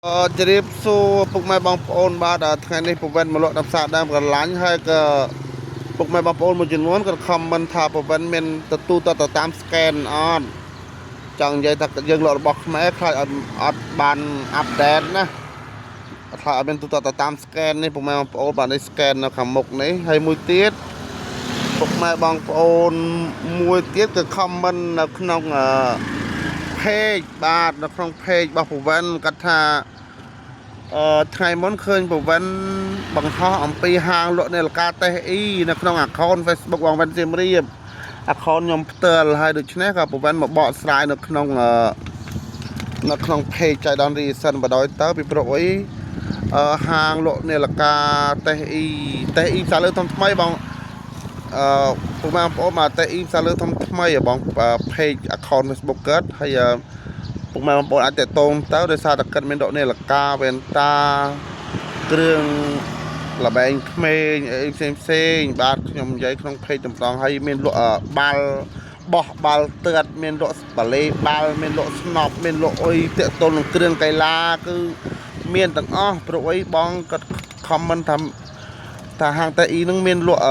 ជម្រាបសួរពុកម៉ែបងប្អូនបាទថ្ងៃនេះពវិនមកលក់ដំសាដើមកន្លាញ់ហើយក៏ពុកម៉ែបងប្អូនមួយចំនួនក៏ខមមិនថាពវិនមានទទួលទៅតាម scan អត់ចង់និយាយថាយើងលក់របស់ខ្មែរខ្លាចអត់បានអាប់ដេតណាខ្លាចអត់មានទទួលទៅតាម scan នេះពុកម៉ែបងប្អូនបាទនេះ scan នៅខាងមុខនេះហើយមួយទៀតពុកម៉ែបងប្អូនមួយទៀតក៏ខមមិននៅក្នុង page បាទនៅក្នុង page របស់ពវិនគាត់ថាថ្ងៃមុនឃើញប្រវិនបង្ហោះអំពីហាងលក់នាឡិកាតេសអ៊ីនៅក្នុង account Facebook បងវិនសៀមរាប account ខ្ញុំផ្ទាល់ហើយដូច្នេះក៏ប្រវិនមកបកស្រាយនៅក្នុង page ចៃដន្យរីសិនបដ ாய் ទៅពីព្រោះអីហាងលក់នាឡិកាតេសអ៊ីផ្សារលើធំថ្មីបងពុកម៉ែបងប្អូនមកតេសអ៊ីផ្សារលើធំថ្មីបង page account Facebook កើតហើយពុកម៉ែបងប្អូនអាចតេតងទៅដោយសារតែកិនមានដកនាឡិកាវ៉ែនតាគ្រឿងលបែងក្មេងអីផ្សេងបាទខ្ញុំនិយាយក្នុង page តម្ដងហើយមានលក់បាល់បោះបាល់ទើតមានលក់បាឡេបាល់មានលក់ស្នប់មានលក់អុយតេតងនឹងគ្រឿងកីឡាគឺមានទាំងអស់ព្រោះអីបងគាត់ comment ថាហាងតេអ៊ីនឹងមានលក់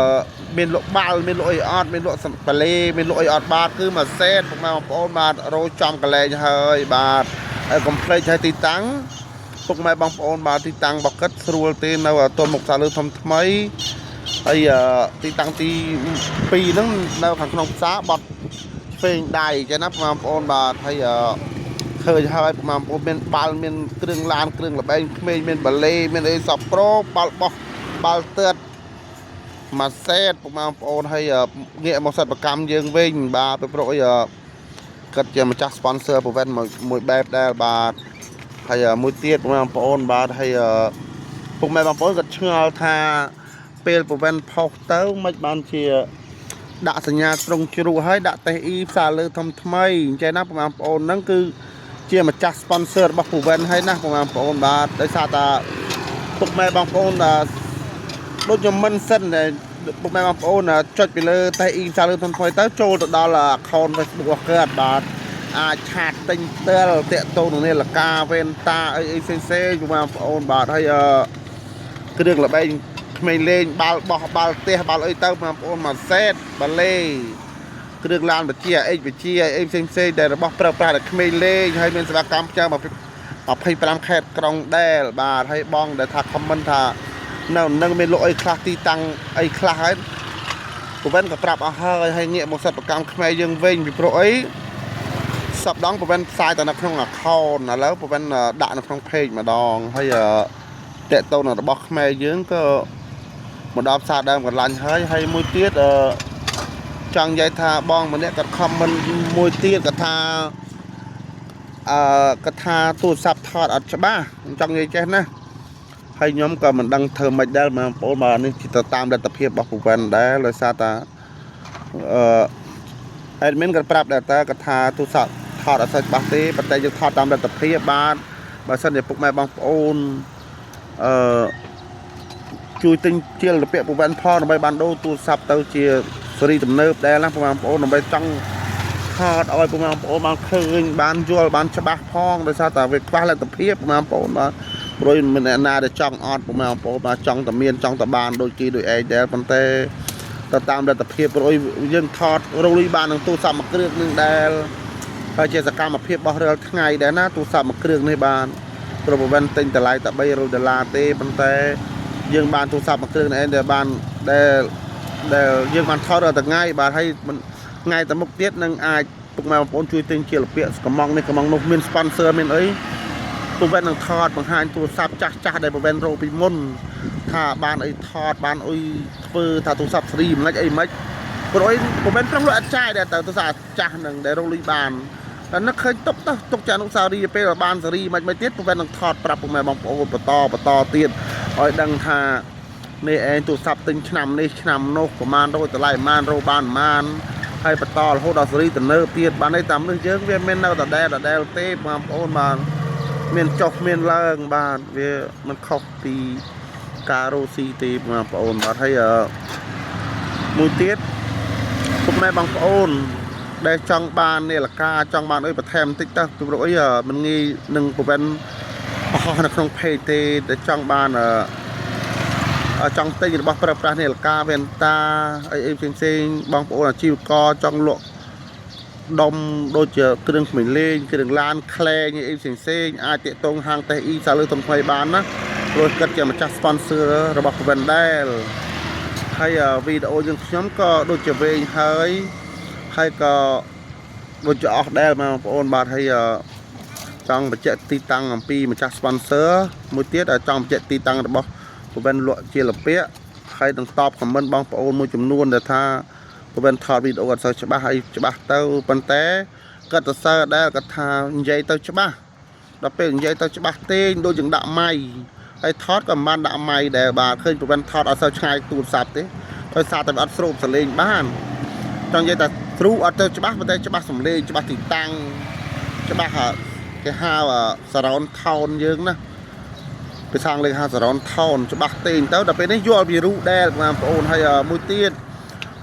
បាល់មានលក់អីអត់មានលក់បាឡេមានលក់អីអត់បាទគឺមួយសេតពុកម៉ែបងប្អូនបាទរោចំកលែងហើយបាទហើយកុំភ្លេចឲ្យទីតាំងពុកម៉ែបងប្អូនបាទទីតាំងបកិតស្រួលទេនៅតុនមុខសាលើធំថ្មីហើយទីតាំងទី2ហ្នឹងនៅខាងក្នុងផ្សារបត់ឆ្វេងដៃចឹងណាបងប្អូនបាទហើយឃើញហើយបងប្អូនមានបាល់មានគ្រឿងឡានគ្រឿងលបែងក្មេងមានបាឡេមានអីសពប្រូបាល់បោះបាល់ទើតមួយសេតពុកម៉ែបងប្អូនហើយងាកមកសិទ្ធិប្រកម្មយើងវិញបាទពីព្រោះអីគាត់ជាម្ចាស់ sponsor ប្រវេនមួយបែបដែរបាទហើយមួយទៀតពុកម៉ែបងប្អូនបាទហើយពុកម៉ែបងប្អូនគាត់ឆ្ងល់ថាពេលប្រវេនផុសទៅមិនបានជាដាក់សញ្ញាត្រង់ជ្រុះហើយដាក់តេសអ៊ីផ្សារលើធំថ្មីអញ្ចឹងណាពុកម៉ែបងប្អូនហ្នឹងគឺជាម្ចាស់ sponsor របស់ប្រវេនហើយណាពុកម៉ែបងប្អូនបាទដោយសារតាពុកម៉ែបងប្អូនដូចខ្ញុំមិនសិនតែពុកម៉ែបងប្អូនចុចពីលើតេសអ៊ីផ្សារលើធំថ្មីទៅចូលទៅដល់ account Facebook របស់គាត់បាទអាចឆាតទិញផ្ទាល់តាក់ទងនឹងនាឡិកាវ៉ែនតាអីផ្សេងពុកម៉ែបងប្អូនបាទហើយគ្រឿងលបែងក្មេងលេងបាល់បោះបាល់ទះបាល់អីទៅបងប្អូនមួយសេតបាឡេគ្រឿងឡានបជាអិចបជាអីផ្សេងតែរបស់ប្រើប្រាស់តែក្មេងលេងហើយមានសេវាកម្មផ្ញើ25ខេត្តក្រុងដែលបាទហើយបងដែលថា comment ថានៅនឹងមានលក់អីខ្លះទីតាំងអីខ្លះហើយប្រវេនក៏ប្រាប់អស់ហើយងាកមកសិទ្ធិប្រកម្មខ្មែរយើងវិញពីព្រោះអីសពដងប្រវេនផ្សាយតែនៅក្នុង account ឥឡូវប្រវេនដាក់នៅក្នុង page ម្ដងហើយតេតូនរបស់ខ្មែរយើងក៏មកដល់ផ្សារដើមកន្លាញ់ហើយមួយទៀតចង់និយាយថាបងម្នាក់គាត់ comment មួយទៀតគាត់ថាគាត់ថាទូរស័ព្ទថតអត់ច្បាស់ចង់និយាយចេះណាហើយខ្ញុំក៏មិនដឹងធ្វើម៉េចដែរបងប្អូនបាទនេះជាទៅតាមលទ្ធភាពរបស់ប្រវត្តិដែរដោយសារតាadmin ក៏ប្រាប់ដែរតាគាត់ថាទូរស័ព្ទថតអត់សូវច្បាស់ទេប៉ុន្តែយើងថតតាមលទ្ធភាពបាទបើសិនជាពុកម៉ែបងប្អូនជួយទិញជាលពាក់ប្រវត្តិផលដើម្បីបានដូរទូរស័ព្ទទៅជាស៊េរីទំនើបដែរណាបងប្អូនដើម្បីចង់ថតឲ្យបងប្អូនបានឃើញបានយល់បានច្បាស់ផងដោយសារតែវាខ្វះលទ្ធភាពបងប្អូនបាទព្រោះមិនអ្នកណាដែលចង់អត់បងប្អូនបាទចង់តែមានចង់តែបានដូចគេដូចឯងដែរប៉ុន្តែទៅតាមលទ្ធភាពព្រោះយើងថតរលុយបាននឹងទូរស័ព្ទមួយគ្រឿងនឹងដែលហើយជាសកម្មភាពរបស់រាល់ថ្ងៃដែរណាទូរស័ព្ទមួយគ្រឿងនេះបានព្រោះប្រវត្តិទិញតម្លៃតែ$300ទេប៉ុន្តែយើងបានទូរស័ព្ទមួយគ្រឿងនេះដែលបានដែលយើងបានថតរាល់ថ្ងៃបាទហើយថ្ងៃតែមុខទៀតនឹងអាចពុកម៉ែបងប្អូនជួយទិញជាលពាក់កំងនេះកំងនោះមាន sponsor មានអីប្រវត្តិនឹងថតបង្ហាញទូរស័ព្ទចាស់ដែលប្រវត្តិរោពីមុនថាបានអីថតបានអុយធ្វើថាទូរស័ព្ទស៊េរីមិនអីមិនព្រោះអីប្រវត្តិប្រឹងលក់អត់ចាយដែរទៅទូរស័ព្ទចាស់នឹងដែលរលុយបានតែនឹកឃើញទុកចាអនុស្សាវរីយ៍ពេលបានស៊េរីមិនទៀតប្រវត្តិនឹងថតប្រាប់ពុកម៉ែបងប្អូនបន្តទៀតឲ្យដឹងថានេះឯងទូរស័ព្ទទិញឆ្នាំនេះឆ្នាំនោះប្រហែលរយតម្លៃប្រហែលរោបានប្រហែលហើយបន្តរហូតដល់ស៊េរីទំនើបទៀតបានន័យតាមនេះយើងវាមាននៅដដែលទេបងប្អូនបានមានចុះមានឡើងបាទវាមិនខុសពីការរស់ស៊ីទេបងប្អូនបាទហើយមួយទៀតពុកម៉ែបងប្អូនដែលចង់បាននាឡិកាចង់បានអីបន្ថែមបន្តិចទៅពីព្រោះអីមិនងាយនឹងប្រវេន នៅក្នុងเพจទេដែលចង់បានចង់ទិញរបស់ប្រើប្រាស់នាឡិកាវ៉ែនតាអីផ្សេងបងប្អូនអាជីវករចង់លក់ដុំដូចជាគ្រឿងក្មេងលេងគ្រឿងឡានក្លែងអីផ្សេងអាចតាក់ទងហាងតេះអ៊ីសាលើទំថ្មីបានណាព្រោះគាត់ជាម្ចាស់ sponsor របស់ Vendel ហើយវីដេអូយើងខ្ញុំក៏ដូចជាវែងហើយក៏ដូចជាអស់ដែលបងប្អូនបាទហើយចង់បញ្ជាក់ទីតាំងអំពីម្ចាស់ sponsor មួយទៀតចង់បញ្ជាក់ទីតាំងរបស់ Proven លក់ជាលពាកហើយនឹងតបខមមិនបងប្អូនមួយចំនួនដែលថា Proven ថតវីដេអូអត់សូវច្បាស់ហើយច្បាស់ទៅប៉ុន្តែគាត់ទៅសើដែលគាត់ថានិយាយទៅច្បាស់ដល់ពេលនិយាយទៅច្បាស់ទេដូចជាដាក់ម៉ៃហើយថតក៏មិនបានដាក់ម៉ៃដែរបាទឃើញ Proven ថតអត់សូវឆ្ងាយទូរស័ព្ទទេដោយសារតែអត់ស្រូបសលេងបានចង់និយាយថាទ្រូអត់ទៅច្បាស់ប៉ុន្តែច្បាស់សំលេងច្បាស់ទីតាំងច្បាស់គេហៅsurround sound យើងណាភាសាអង់គ្លេសហៅ surround sound ច្បាស់ទេទៅដល់ពេលនេះយល់ពីរូបដែលបងប្អូនហើយមួយទៀត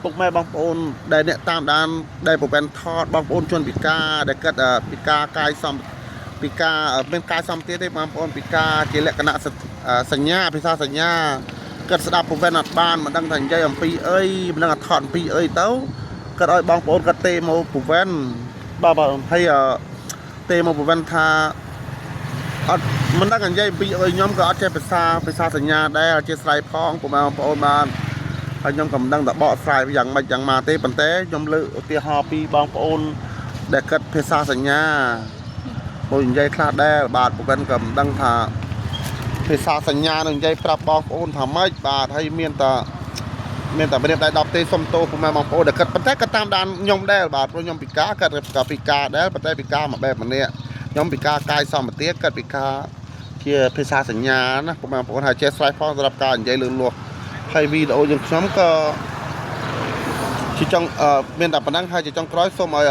ពុកម៉ែបងប្អូនដែលអ្នកតាមដានដែល Proven ថតបងប្អូនជនពិការដែលគាត់ពិការកាយសំពិការមានកាយសំទៀតទេបងប្អូនពិការជាលក្ខណៈសញ្ញាភាសាសញ្ញាគាត់ស្ដាប់ Proven អត់បានមិនដឹងថានិយាយអំពីអីមិនដឹងថាថតអំពីអីទៅគាត់ឲ្យបងប្អូនគាត់ទេមក Proven បាទហើយទេមក Proven ថាអត់មិនដឹងនិយាយអំពីអីខ្ញុំក៏អត់ចេះភាសាសញ្ញាដែរអធិស្ឋានផងបងប្អូនបានហើយខ្ញុំក៏មិនដឹងថាបកស្រាយយ៉ាងម៉េចយ៉ាងម៉ាទេប៉ុន្តែខ្ញុំលើកឧទាហរណ៍ពីបងប្អូនដែលគិតភាសាសញ្ញាមកនិយាយខ្លះដែរបាទ Proven ក៏មិនដឹងថាភាសាសញ្ញានឹងនិយាយប្រាប់បងប្អូនថាម៉េចបាទហើយមានតែមានតែដៃ10ទេសុំទោសពុកម៉ែបងប្អូនដែលគិតប៉ុន្តែក៏តាមដានខ្ញុំដែរបាទព្រោះខ្ញុំពិការក៏ពិការដែរប៉ុន្តែពិការមួយបែបម្នាក់ខ្ញុំពិការកាយសម្បទាក៏ពិការជាភាសាសញ្ញាណាពុកម៉ែបងប្អូនហើយចេះស្រ័យផងសម្រាប់ការនិយាយលឺលាស់ហើយវីដេអូយើងខ្ញុំក៏ជាចង់មានតែប៉ុណ្ណឹងហើយជាចង់ក្រោយសូមឲ្យ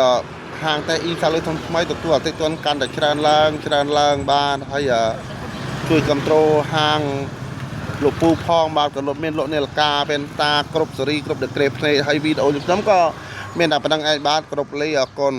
ហាងតែអ៊ីសាលើថ្មីទទួលអតិថិជនកាន់តែច្រើនឡើងបានហើយជួយគ្រប់គ្រងហាងលោកពូផងបាទក៏លោកមានលោកនាឡិកាវ៉ែនតាគ្រប់សេរីគ្រប់ដឺក្រេភ្នែកហើយវីដេអូខ្ញុំក៏មានតែប៉ុណ្្នឹងឯងបាទគ្រប់លីអរគុណ